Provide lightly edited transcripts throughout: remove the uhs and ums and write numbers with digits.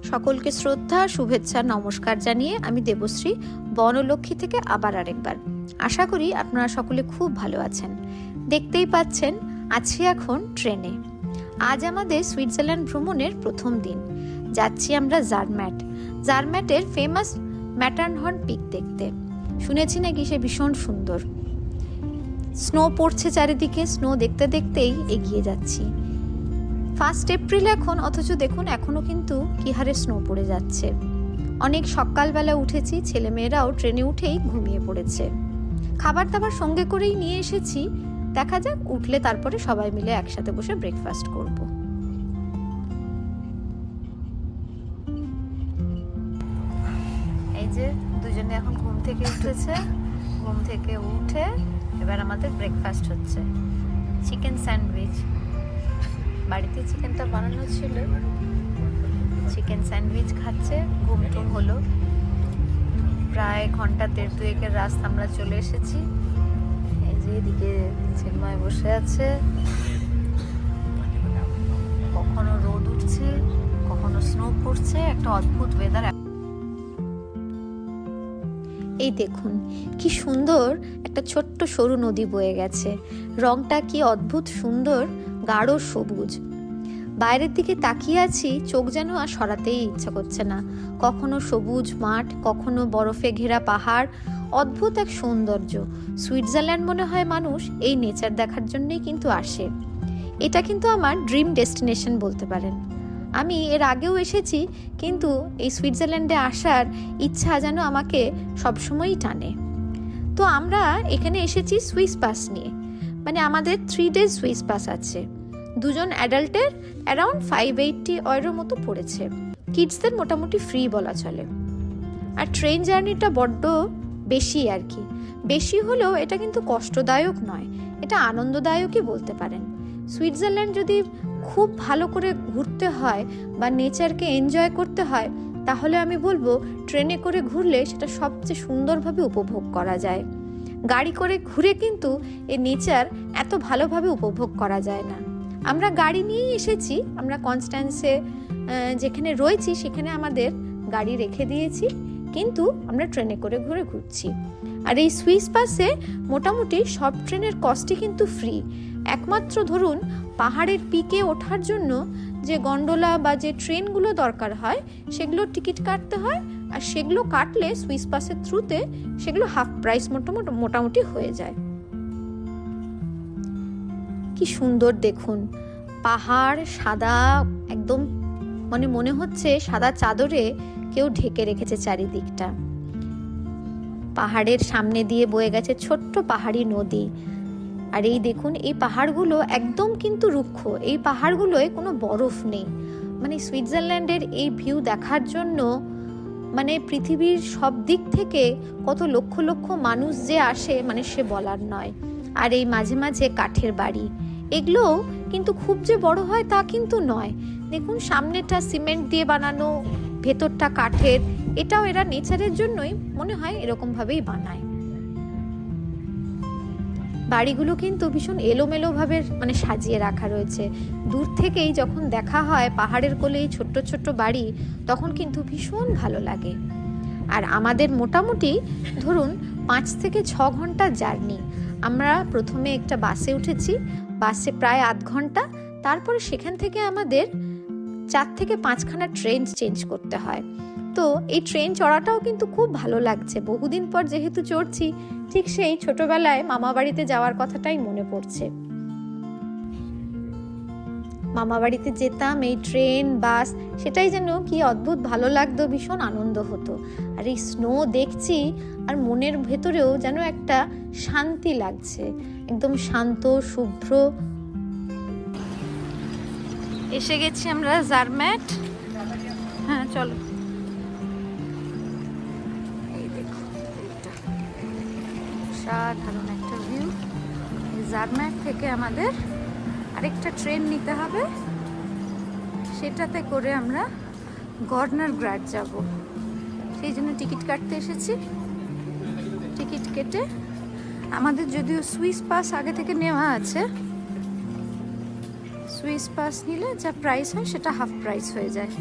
সকলকে শ্রদ্ধা, শুভেচ্ছা, নমস্কার জানিয়ে আমি দেবশ্রী বনলক্ষ্মী থেকে আবার আরেকবার। আশা করি আপনারা সকলে খুব ভালো আছেন। দেখতেই পাচ্ছেন আছি এখন ট্রেনে। আজ আমাদের সুইজারল্যান্ড ভ্রমণের প্রথম দিন। যাচ্ছি আমরা জারম্যাটের ফেমাস ম্যাটারহর্ন পিক দেখতে। শুনেছি নাকি সে ভীষণ সুন্দর। স্নো পড়ছে চারিদিকে, স্নো দেখতে দেখতেই এগিয়ে যাচ্ছি। 1 এপ্রিল এখন, অথচ দেখুন এখনো কিন্তু কি হারে স্নো পড়ে যাচ্ছে। অনেক সকালবেলা উঠেছি, ছেলেমেয়েরাও ট্রেনে উঠেই ঘুমিয়ে পড়েছে। খাবার দাবার সঙ্গে করেই নিয়ে এসেছি, দেখা যাক উঠলে তারপরে সবাই মিলে একসাথে বসে ব্রেকফাস্ট করব। এই যে দুজনে এখন ঘুম থেকে উঠেছে, ঘুম থেকে উঠে এবার আমাদের ব্রেকফাস্ট হচ্ছে চিকেন স্যান্ডউইচ। বাড়িতে চিকেনটা বানানো ছিল, চিকেন স্যান্ডউইচ খাচ্ছে। ঘুম টুম হলো, প্রায় ঘন্টা 1.5-2 রাস্তা আমরা চলে এসেছি। এই যে এদিকে চিন্ময় বসে আছে, কখনো রোদ উঠছে, কখনো স্নো পড়ছে, একটা অদ্ভুত ওয়েদার। এই দেখুন কি সুন্দর একটা ছোট্ট সরু নদী বয়ে গেছে। রংটা কি অদ্ভুত সুন্দর, গাঢ় সবুজ। বাইরের দিকে তাকিয়ে আছি, চোখ যেন আর সরাতেই ইচ্ছা করছে না। কখনো সবুজ মাঠ, কখনো বরফে ঘেরা পাহাড়, অদ্ভুত এক সৌন্দর্য। সুইজারল্যান্ড মনে হয় মানুষ এই নেচার দেখার জন্যই কিন্তু আসে। এটা কিন্তু আমার ড্রিম ডেস্টিনেশন বলতে পারেন। আমি এর আগেও এসেছি, কিন্তু এই সুইজারল্যান্ডে আসার ইচ্ছা যেন আমাকে সবসময়ই টানে। তো আমরা এখানে এসেছি সুইস পাস নিয়ে, মানে আমাদের 3 ডেজ সুইস পাস আছে। দুজন অ্যাডাল্টের অ্যারাউন্ড 580 ইউরো মতো পড়েছে। কিডসদের মোটামুটি ফ্রি বলা চলে। আর ট্রেন জার্নিটা বড্ড বেশি আর কি। বেশি হলেও এটা কিন্তু কষ্টদায়ক নয়, এটা আনন্দদায়কই বলতে পারেন। সুইজারল্যান্ড যদি খুব ভালো করে ঘুরতে হয় বা নেচারকে এনজয় করতে হয়, তাহলে আমি বলবো ট্রেনে করে ঘুরলে সেটা সবচেয়ে সুন্দরভাবে উপভোগ করা যায়। গাড়ি করে ঘুরে কিন্তু এই নেচার এত ভালোভাবে উপভোগ করা যায় না। আমরা গাড়ি নিয়েই এসেছি, আমরা কনস্ট্যান্সে যেখানে রয়েছি সেখানে আমাদের গাড়ি রেখে দিয়েছি, কিন্তু আমরা ট্রেনে করে ঘুরে ঘুরছি। আর এই সুইস পাসে মোটামুটি সব ট্রেনের কস্টই কিন্তু ফ্রি। একমাত্র ধরুন পাহাড়ের পিকে ওঠার জন্য যে গন্ডোলা বা যে ট্রেনগুলো দরকার হয় সেগুলোর টিকিট কাটতে হয়, আর সেগুলো কাটলে সুইস পাসের থ্রুতে সেগুলো হাফ প্রাইস মোটামুটি হয়ে যায়। কি সুন্দর দেখুন, পাহাড় সাদা একদম, মানে মনে হচ্ছে সাদা চাদরে কেউ ঢেকে রেখেছে চারিদিকটা। পাহাড়ের সামনে দিয়ে বয়ে গেছে ছোট্ট পাহাড়ি নদী। আর এই দেখুন এই পাহাড়গুলো একদম কিন্তু রুক্ষ, এই পাহাড়গুলোয় কোনো বরফ নেই। মানে সুইজারল্যান্ডের এই ভিউ দেখার জন্য মানে পৃথিবীর সব দিক থেকে কত লক্ষ লক্ষ মানুষ যে আসে, মানে সে বলার নয়। আর এই মাঝে মাঝে কাঠের বাড়ি, এগুলো কিন্তু খুব যে বড় হয় তা কিন্তু নয়। দেখুন সামনেটা সিমেন্ট দিয়ে বানানো, ভেতরটা কাঠের। এটাও এরা নেচারের জন্যই মনে হয় এরকম ভাবেই বানায়। বাড়িগুলো কিন্তু ভীষণ এলোমেলো ভাবে মানে সাজিয়ে রাখা রয়েছে। দূর থেকেই যখন দেখা হয় পাহাড়ের কোলে এই ছোট্ট ছোট্ট বাড়ি, তখন কিন্তু ভীষণ ভালো লাগে। আর আমাদের মোটামুটি ধরুন 5 থেকে 6 ঘন্টা জার্নি। আমরা প্রথমে একটা বাসে উঠেছি, বাসে প্রায় আধ ঘন্টা, তারপরে সেখান থেকে আমাদের 4 থেকে 5খানা ট্রেন চেঞ্জ করতে হয়। তো এই ট্রেন চড়াটাও কিন্তু খুব ভালো লাগছে। বহুদিন পর যেহেতু চড়ছি, ঠিক সেই ছোটবেলায় মামা বাড়িতে যাওয়ার কথাটাই মনে পড়ছে। মামা বাড়িতে যেতাম, এই ট্রেন বাস সেটাই যেন কি অদ্ভুত ভালো লাগতো, ভীষণ আনন্দ হতো। আর এই স্নো দেখছি আর মনের ভেতরেও যেন একটা শান্তি লাগছে, একদম শান্ত শুভ্র। এসে গেছি আমরা জারম্যাট। হ্যাঁ চলো। এই দেখো এটা সাধারণ একটা ভিউ। এই জারম্যাট থেকে আমাদের আরেকটা ট্রেন নিতে হবে, সেটাতে করে আমরা গর্নার গ্রাড যাব। সেই জন্য টিকিট কাটতে এসেছি। টিকিট কেটে আমাদের যদিও সুইস পাস আগে থেকে নেওয়া আছে, সুইস পাস নিলে যা প্রাইস হয় সেটা হাফ প্রাইস হয়ে যায়।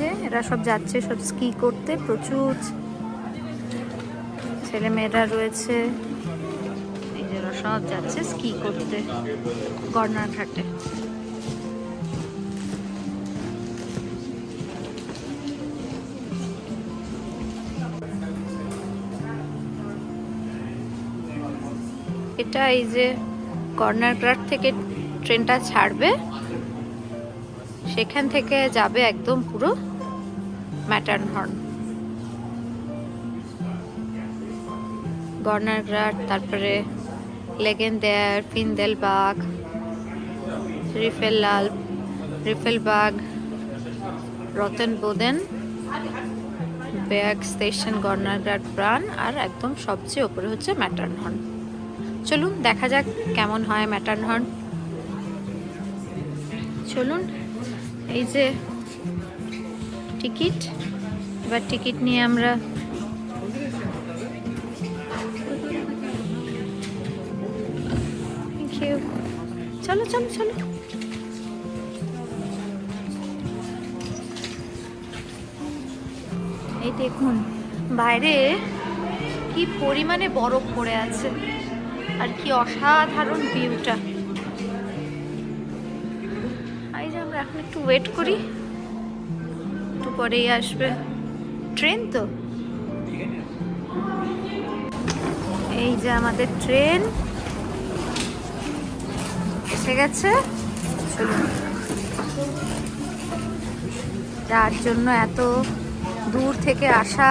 যে এরা সব যাচ্ছে সব স্কি করতে, প্রচুর ছেলে মেয়েরা রয়েছে, এই যে এরা সব যাচ্ছে স্কি করতে গর্নার ঘাটে। এটা এই যে কর্নার ঘাট থেকে ট্রেনটা ছাড়বে, সেখান থেকে যাবে একদম পুরো ম্যাটারহর্ন। গর্নার ঘাট, তারপরে লেগেন্ডেয়ার, ফিন্দেলবাগ, রিফেলবাগ, রতনবোদেন, ব্যাগ স্টেশন, গর্নার ঘাট, প্রাণ, আর একদম সবচেয়ে ওপরে হচ্ছে ম্যাটারহর্ন। চলুন দেখা যাক কেমন হয় ম্যাটারহর্ন। চলুন, এই যে টিকিট, এবার টিকিট নিয়ে আমরা চলো চলো চলো। এই দেখুন বাইরে কি পরিমাণে বরফ পড়ে আছে, আর কি অসাধারণ ভিউটা। এই যে আমরা এখন একটু ওয়েট করি, একটু পরেই আসবে ট্রেন। তো এই যে আমাদের ট্রেন এসে গেছে। চলুন, যার জন্য এত দূর থেকে আসা,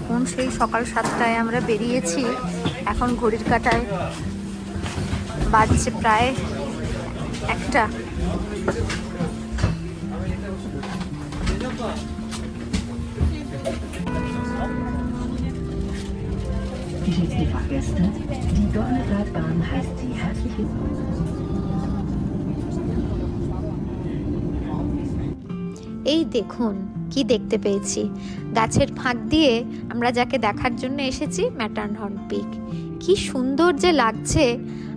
কোন সেই সকাল 7টায় আমরা বেরিয়েছি, এখন ঘড়ির কাঁটায় বাজছে প্রায় 1টা। Geschätzte Fahrgäste, die Dornegratbahn heißt Sie herzlich willkommen. এই দেখুন কি দেখতে পেয়েছি, গাছের ফাঁক দিয়ে আমরা যাকে দেখার জন্য এসেছি, ম্যাটারহর্ন পিক। কি সুন্দর যে লাগছে।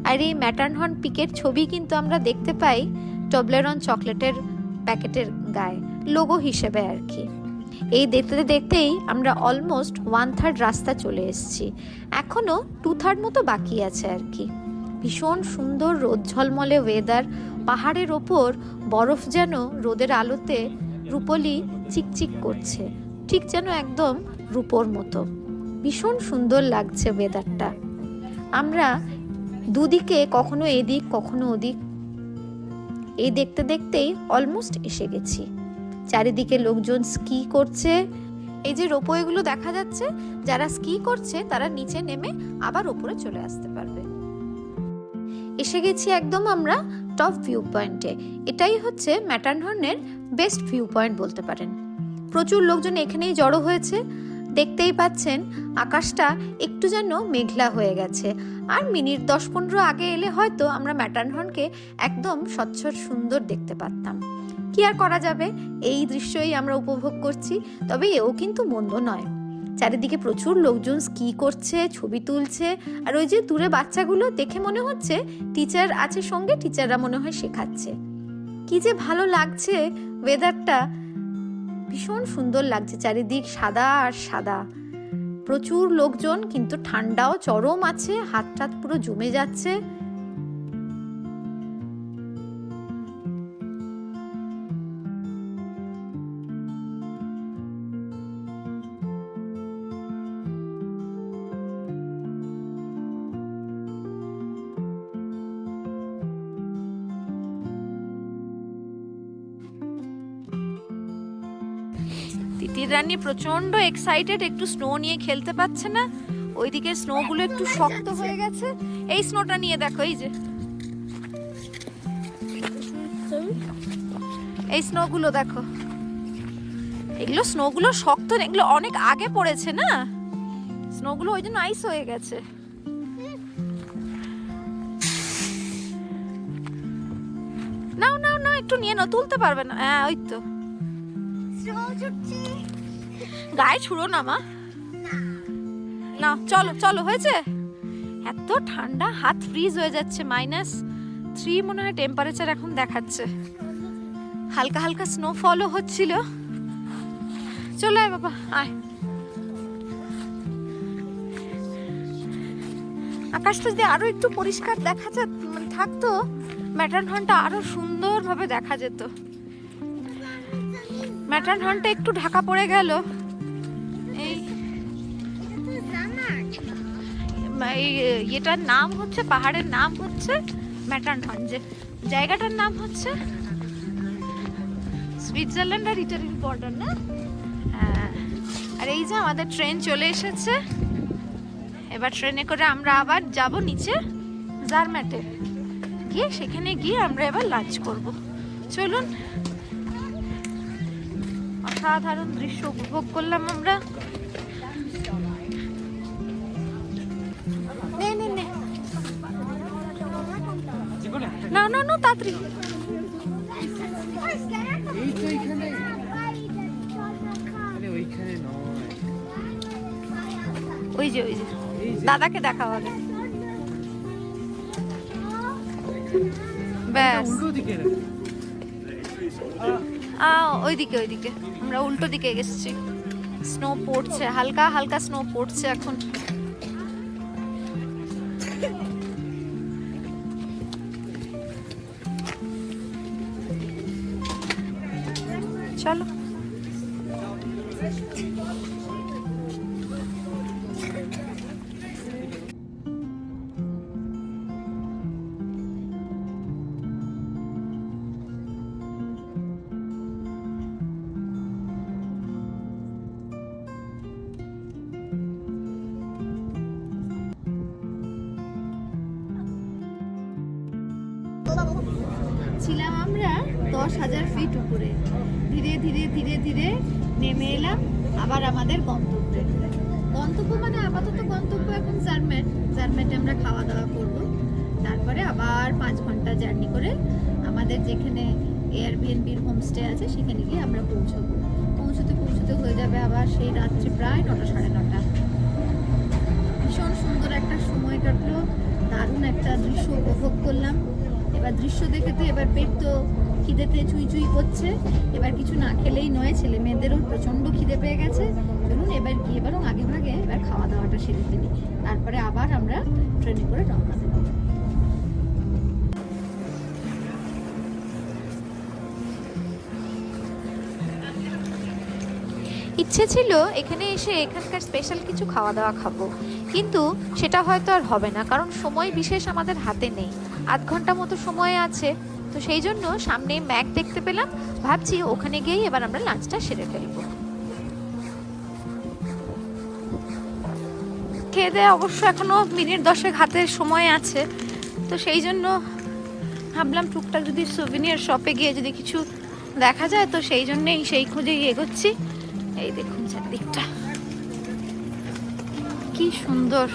আর এই ম্যাটারহর্ন পিকের ছবি কিন্তু আমরা দেখতে পাই টবলেরন চকলেটের প্যাকেটের গায়ে, লোগো হিসেবে আর কি। এই দেখতে দেখতেই আমরা অলমোস্ট 1/3 রাস্তা চলে এসেছি, এখনো 2/3 মতো বাকি আছে আর কি। ভীষণ সুন্দর রোদ ঝলমলে ওয়েদার, পাহাড়ের ওপর বরফ যেন রোদের আলোতে রূপলি চিকচিক করছে, ঠিক যেন একদম রূপোর মতো। ভীষণ সুন্দর লাগছে ওয়েদারটা। আমরা দুদিকে কখনো এদিক কখনো ওদিক, এই দেখতে দেখতেই অলমোস্ট এসে গেছি। চারিদিকে লোকজন স্কি করছে, এই যে রোপওয়েগুলো দেখা যাচ্ছে, যারা স্কি করছে তারা নিচে নেমে আবার ওপরে চলে আসতে পারবে। এসে গেছি একদম আমরা টপ ভিউ পয়েন্টে। এটাই হচ্ছে ম্যাটারহর্নের বেস্ট ভিউ পয়েন্ট বলতে পারেন। প্রচুর লোকজন এখানেই জড়ো হয়েছে, দেখতেই পাচ্ছেন আকাশটা একটু যেন মেঘলা হয়ে গেছে। আর মিনিট 10-15 আগে এলে হয়তো আমরা ম্যাটারহর্নকে একদম স্বচ্ছ সুন্দর দেখতে পারতাম। কি আর করা যাবে, এই দৃশ্যই আমরা উপভোগ করছি। তবে এও কিন্তু মন্দ নয়, চারিদিকে প্রচুর লোকজন স্কি করছে, ছবি তুলছে। আর ওই যে দূরে বাচ্চাগুলো দেখে মনে হচ্ছে টিচার আছে সঙ্গে, টিচাররা মনে হয় শেখাচ্ছে। কি যে ভালো লাগছে ওয়েদারটা, ভীষণ সুন্দর লাগছে। চারিদিক সাদা আর সাদা, প্রচুর লোকজন, কিন্তু ঠান্ডাও চরম আছে, হাত টাত পুরো জমে যাচ্ছে। তিতির রানী প্রচন্ড এক্সাইটেড, একটু স্নো নিয়ে খেলতে পারছে না। ওইদিকে স্নো গুলো একটু শক্ত হয়ে গেছে, এই স্নোটা নিয়ে দেখো, এই যে এই স্নো গুলো দেখো, এগুলো স্নো গুলো শক্ত, এগুলো অনেক আগে পড়েছে না স্নো গুলো, ওই জন্য আইস হয়ে গেছে। নাও নাও নাও, একটু নিয়ে নাও, তুলতে পারবে না। হ্যাঁ ওই তো, গায়ে ছুড়ো না মা, না চলো চলো, হয়েছে। এত ঠান্ডা, হাত ফ্রিজ হয়ে যাচ্ছে, -3 মনে হয় টেম্পারেচার এখন দেখাচ্ছে। হালকা হালকা স্নোফলও হচ্ছিল। চলে আয় বাবা, আয়। আকাশটা যদি আরো একটু পরিষ্কার দেখা থাকতো, ম্যাটারহর্নটা আরো সুন্দরভাবে দেখা যেত। ম্যাটারহর্নটা একটু ঢাকা পড়ে গেল। এই এটার নাম হচ্ছে, পাহাড়ের নাম হচ্ছে ম্যাটারহর্ন, যে জায়গাটার নাম হচ্ছে সুইজারল্যান্ড আর ইটালির বর্ডার না? হ্যাঁ। আর এই যে আমাদের ট্রেন চলে এসেছে। এবার ট্রেনে করে আমরা আবার যাব নিচে জারম্যাটে গিয়ে, সেখানে গিয়ে আমরা এবার লাঞ্চ করব। চলুন, অসাধারণ দৃশ্য উপভোগ করলাম আমরা। নে নে নে, না না না, তাড়াতাড়ি। ওই যে ওই যে দাদাকে দেখাও আগে। ব্যাস, ওইদিকে ওইদিকে, আমরা উল্টো দিকে গেছি। স্নো পড়ছে, হালকা হালকা স্নো পড়ছে এখন। চলো। ছিলাম আমরা 10,000 ফিট উপরে, ধীরে ধীরে ধীরে ধীরে নেমে এলাম আবার আমাদের গন্তব্যে। গন্তব্য মানে আপাতত গন্তব্য এখন জারম্যাটে আমরা খাওয়া দাওয়া করব। তারপরে আবার 5 ঘন্টা জার্নি করে আমাদের যেখানে এয়ারবিএনবির হোমস্টে আছে সেখানে গিয়ে আমরা পৌঁছতে পৌঁছতে হয়ে যাবে আবার সেই রাত্রি প্রায় 9টা সাড়ে 9টা। ভীষণ সুন্দর একটা সময় কাটলো, দারুণ একটা দৃশ্য উপভোগ করলাম। এবার দৃশ্য দেখে তো এবার পেট তো খিদেতে চুই চুই করছে। এবার কিছু না খেলেই নয়, ছেলে মেয়েদেরও প্রচন্ড খিদে পেয়ে গেছে। চলুন এবার গিয়ে বরং আগে ভাগে এবার খাওয়া দাওয়াটা সেরে ফেলি, তারপরে আবার আমরা ট্রেনে করে রওনা দেব। ইচ্ছে ছিল এখানে এসে এখানকার স্পেশাল কিছু খাওয়া দাওয়া খাবো, কিন্তু সেটা হয়তো আর হবে না, কারণ সময় বিশেষ আমাদের হাতে নেই। 8 ঘন্টা মতো সময় আছে, তো সেই জন্য সামনে ম্যাক দেখতে পেলাম, ভাবছি ওখানে গিয়েই এবার আমরা লাঞ্চটা সেরে ফেলবো। খেয়ে দেয়ে অবশ্য এখনো মিনিট 10 হাতে সময় আছে, তো সেই জন্য ভাবলাম টুকটাক যদি সুভিনিয়ার শপে গিয়ে যদি কিছু দেখা যায়, তো সেই জন্যেই সেই খুঁজেই এগোচ্ছি। এই দেখুন চারদিকটা কি সুন্দর।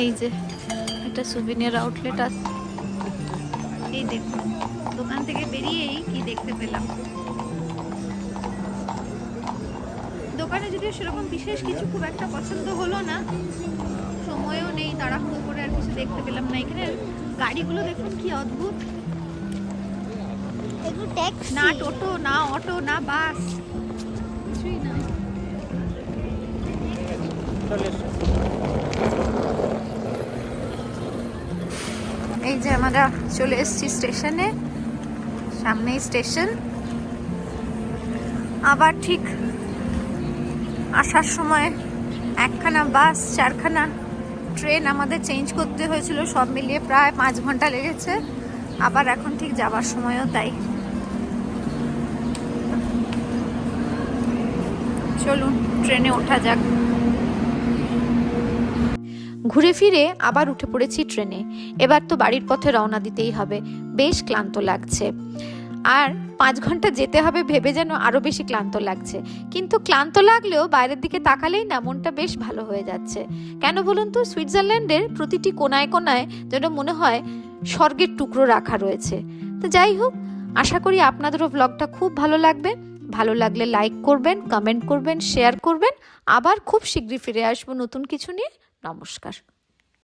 এই যে এটা সুভিনিয়ার আউটলেট আছে। এই দেখুন, দোকান থেকে বেরিয়েই কি দেখতে পেলাম। দোকানে যদিও সেরকম বিশেষ কিছু খুব একটা পছন্দ হলো না, সময়ও নেই, তাড়াহুড়ো করে আর কিছু দেখতে পেলাম না। এখানে গাড়িগুলো দেখুন কি অদ্ভুত, না টোটো না অটো না বাস, কিছুই না। এই যে আমরা চলে এসেছি স্টেশনে, সামনেই স্টেশন। আবার ঠিক আসার সময় 1খানা বাস, 4খানা ট্রেন আমাদের চেঞ্জ করতে হয়েছিল, সব মিলিয়ে প্রায় 5 ঘন্টা লেগেছে। আবার এখন ঠিক যাবার সময়ও তাই। চলুন ট্রেনে ওঠা যাক। ঘুরে ফিরে আবার উঠে পড়েছি ট্রেনে। এবার তো বাড়ির পথে রওনা দিতেই হবে, বেশ ক্লান্ত লাগছে। আর 5 ঘন্টা যেতে হবে ভেবে যেন আরো বেশি ক্লান্ত লাগছে, কিন্তু ক্লান্ত লাগলেও বাইরের দিকে তাকালেই না মনটা বেশ ভালো হয়ে যাচ্ছে। কেন বলুন তো, সুইজারল্যান্ডের প্রতিটি কোনায় কোনায় যেন মনে হয় স্বর্গের টুকরো রাখা রয়েছে। তো যাই হোক, আশা করি আপনাদেরও ব্লগটা খুব ভালো লাগবে। ভালো লাগলে লাইক করবেন, কমেন্ট করবেন, শেয়ার করবেন। আবার খুব শীঘ্রই ফিরে আসবো নতুন কিছু নিয়ে। নমস্কার।